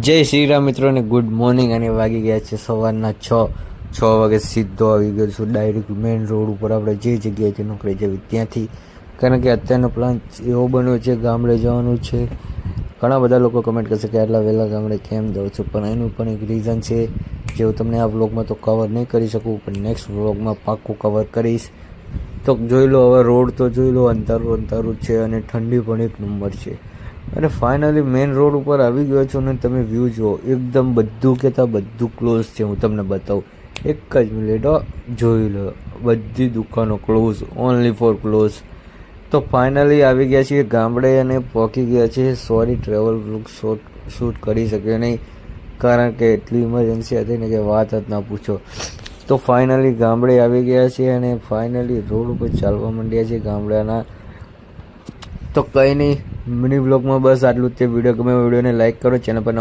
જય શ્રી રામ મિત્રોને good morning. અને વાગી ગયા છે સવારના 6 વાગે સીધો આવી ગયો છું ડાયરેક્ટ મેઇન રોડ ઉપર. આપણે જે જગ્યાએથી નોકરી જવી ત્યાંથી, કારણ કે અત્યારનો પ્લાન એવો બન્યો છે ગામડે જવાનું છે. ઘણા બધા લોકો કમેન્ટ કરશે કે આટલા વહેલા ગામડે કેમ જાઉં છું, પણ એનું પણ એક રીઝન છે જે હું તમને આ વ્લોગમાં તો કવર નહીં કરી શકું, પણ નેક્સ્ટ વ્લોગમાં પાક્કું કવર કરીશ. તો જોઈ લો, હવે રોડ તો જોઈ લો, અંધારું જ છે અને ઠંડી પણ એક નંબર છે. અને ફાઇનલી મેઇન રોડ ઉપર આવી ગયો છું અને તમે વ્યૂ જુઓ, એકદમ બધું કહેતા બધું ક્લોઝ છે. હું તમને બતાવું, એક જ મિનિટ જોઈ લો, બધી દુકાનો ક્લોઝ, ઓનલી ફોર ક્લોઝ. તો ફાઇનલી આવી ગયા છીએ ગામડે અને પહોંચી ગયા છીએ. સોરી, ટ્રેવલ લુક શૂટ કરી શક્યો નહીં, કારણ કે એટલી ઇમરજન્સી હતી ને કે વાત જ ના પૂછો. તો ફાઇનલી ગામડે આવી ગયા છીએ અને ફાઇનલી રોડ ઉપર ચાલવા માંડ્યા છીએ ગામડાના. તો કંઈ નહીં, મિની બ્લોગમાં બસ આટલું જ. તે વિડીયો ગમે વિડીયોને લાઇક કરો, ચેનલ પર નવા